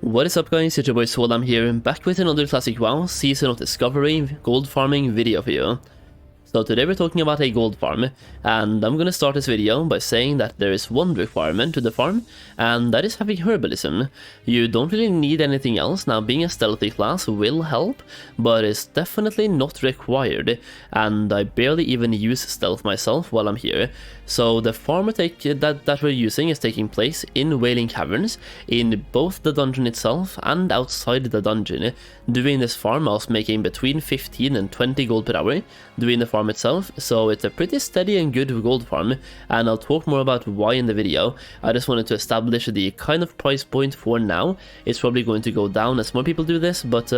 What is up guys, it's your boy Solam here, back with another classic WoW Season of Discovery gold farming video for you. So today we're talking about a gold farm, and I'm gonna start this video by saying that there is one requirement to the farm, and that is having Herbalism. You don't really need anything else. Now, being a stealthy class will help, but it's definitely not required, and I barely even use stealth myself while I'm here. So the farm that we're using is taking place in Wailing Caverns, in both the dungeon itself and outside the dungeon. Doing this farm I was making between 15 and 20 gold per hour doing the farm itself, so it's a pretty steady and good gold farm, and I'll talk more about why in the video. I just wanted to establish the kind of price point for now. It's probably going to go down as more people do this, but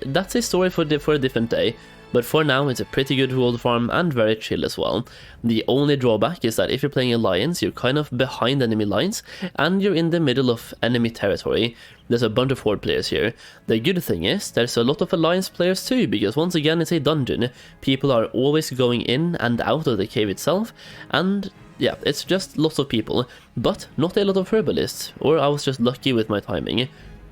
that's a story for a different day. But for now, it's a pretty good gold farm and very chill as well. The only drawback is that if you're playing Alliance, you're kind of behind enemy lines, and you're in the middle of enemy territory. There's a bunch of Horde players here. The good thing is, there's a lot of Alliance players too, because once again, it's a dungeon. People are always going in and out of the cave itself, and yeah, it's just lots of people, but not a lot of Herbalists, or I was just lucky with my timing.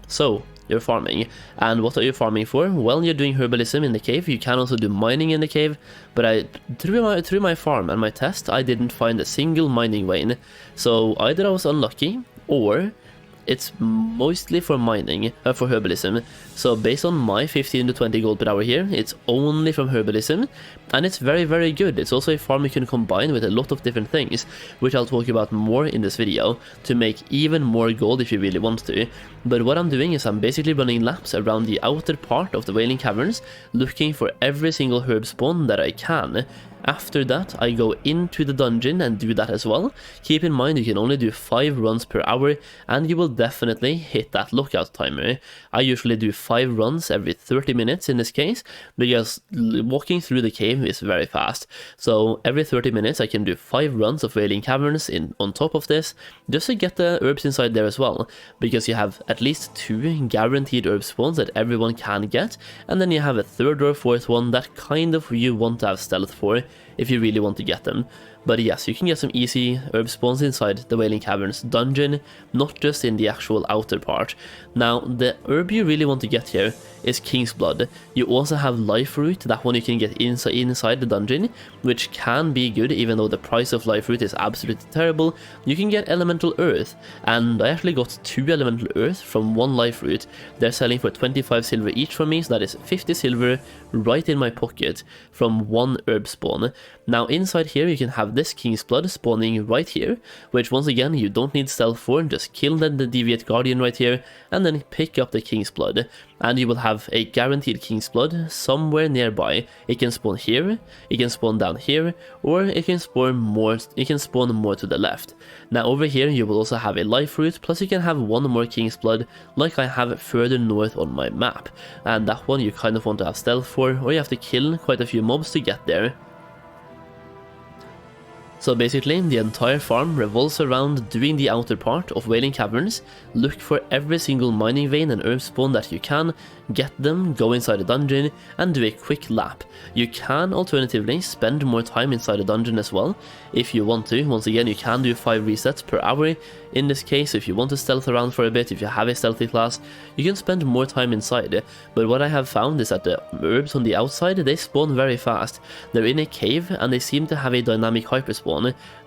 So, you're farming. And what are you farming for? Well, you're doing Herbalism in the cave. You can also do mining in the cave, but through my farm and my test, I didn't find a single mining vein. So either I was unlucky, or it's mostly for mining, for Herbalism. So based on my 15 to 20 gold per hour here, it's only from Herbalism, and it's very, very good. It's also a farm you can combine with a lot of different things, which I'll talk about more in this video, to make even more gold if you really want to. But what I'm doing is I'm basically running laps around the outer part of the Wailing Caverns, looking for every single herb spawn that I can. After that, I go into the dungeon and do that as well. Keep in mind you can only do 5 runs per hour, and you will definitely hit that lockout timer. I usually do 5 runs every 30 minutes in this case, because walking through the cave is very fast. So every 30 minutes I can do 5 runs of Wailing Caverns on top of this, just to get the herbs inside there as well, because you have at least 2 guaranteed herb spawns that everyone can get, and then you have a 3rd or 4th one that kind of you want to have stealth for, if you really want to get them. But yes, you can get some easy herb spawns inside the Wailing Caverns dungeon, not just in the actual outer part. Now, the herb you really want to get here is King's Blood. You also have Life Root, that one you can get inside the dungeon, which can be good even though the price of Life Root is absolutely terrible. You can get Elemental Earth, and I actually got 2 Elemental Earth from 1 Life Root. They're selling for 25 silver each for me, so that is 50 silver right in my pocket from 1 herb spawn. Now inside here you can have this King's Blood spawning right here, which once again you don't need stealth for, just kill the Deviate Guardian right here, and then pick up the King's Blood, and you will have a guaranteed King's Blood somewhere nearby. It can spawn here, it can spawn down here, or it can spawn more to the left. Now over here you will also have a Life Root, plus you can have 1 more King's Blood like I have further north on my map, and that one you kind of want to have stealth for, or you have to kill quite a few mobs to get there. So basically, the entire farm revolves around doing the outer part of Wailing Caverns, look for every single mining vein and herb spawn that you can, get them, go inside the dungeon, and do a quick lap. You can alternatively spend more time inside the dungeon as well, if you want to. Once again, you can do 5 resets per hour. In this case, if you want to stealth around for a bit, if you have a stealthy class, you can spend more time inside. But what I have found is that the herbs on the outside, they spawn very fast. They're in a cave, and they seem to have a dynamic hyperspawn.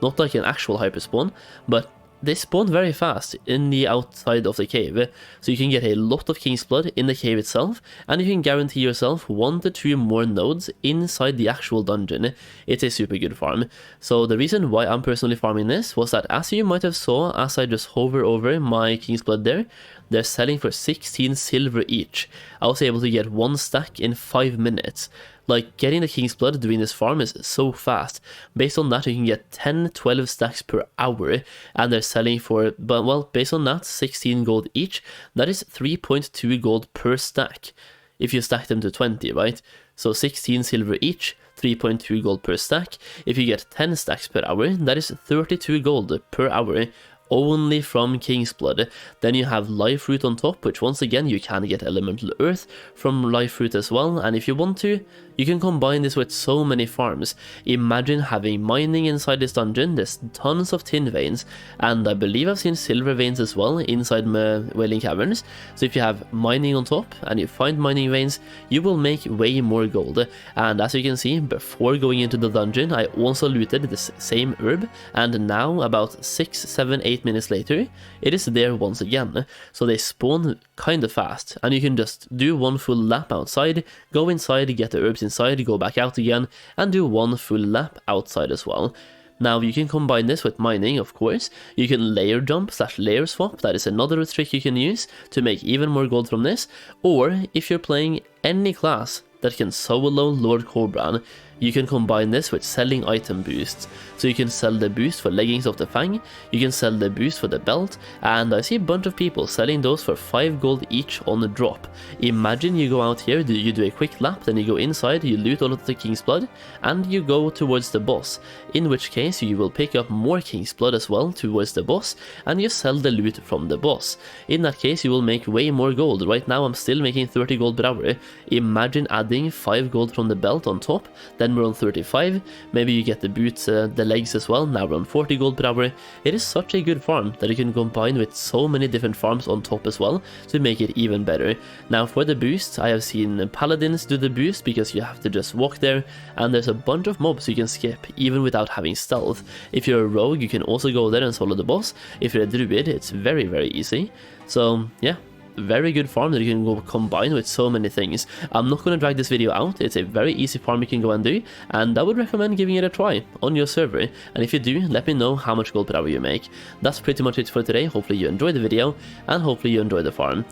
Not like an actual hyperspawn, but they spawn very fast in the outside of the cave, so you can get a lot of King's Blood in the cave itself, and you can guarantee yourself 1 to 2 more nodes inside the actual dungeon. It's a super good farm. So the reason why I'm personally farming this was that, as you might have saw as I just hover over my King's Blood there, they're selling for 16 silver each. I was able to get 1 stack in 5 minutes. Like, getting the King's Blood doing this farm is so fast. Based on that, you can get 10-12 stacks per hour, and they're selling for, but well, based on that, 16 gold each. That is 3.2 gold per stack, if you stack them to 20, right? So 16 silver each, 3.2 gold per stack. If you get 10 stacks per hour, that is 32 gold per hour only from King's Blood. Then you have Life Fruit on top, which once again you can get Elemental Earth from Life Fruit as well, and if you want to, you can combine this with so many farms. Imagine having mining inside this dungeon. There's tons of tin veins, and I believe I've seen silver veins as well inside Wailing Caverns. So if you have mining on top and you find mining veins, you will make way more gold. And as you can see, before going into the dungeon, I also looted this same herb, and now about 6, 7, 8 minutes later, it is there once again. So they spawn kind of fast, and you can just do one full lap outside, go inside, get the herbs inside, go back out again, and do one full lap outside as well. Now you can combine this with mining, of course. You can layer jump / layer swap, that is another trick you can use to make even more gold from this. Or if you're playing any class that can solo Lord Cobran, you can combine this with selling item boosts. So you can sell the boost for Leggings of the Fang, you can sell the boost for the belt, and I see a bunch of people selling those for 5 gold each on the drop. Imagine you go out here, you do a quick lap, then you go inside, you loot all of the King's Blood, and you go towards the boss. In which case you will pick up more King's Blood as well towards the boss, and you sell the loot from the boss. In that case you will make way more gold. Right now I'm still making 30 gold per hour. Imagine adding 5 gold from the belt on top, then we're on 35, maybe you get the boots, the legs as well, now we're on 40 gold per hour. It is such a good farm that you can combine with so many different farms on top as well to make it even better. Now for the boost, I have seen paladins do the boost because you have to just walk there, and there's a bunch of mobs you can skip even without having stealth. If you're a rogue, you can also go there and solo the boss. If you're a druid, it's very easy. So yeah, very good farm that you can go combine with so many things. I'm not going to drag this video out, it's a very easy farm you can go and do, and I would recommend giving it a try on your server. And if you do, let me know how much gold per hour you make. That's pretty much it for today. Hopefully you enjoyed the video, and hopefully you enjoyed the farm.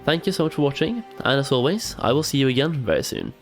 Thank you so much for watching, and as always, I will see you again very soon.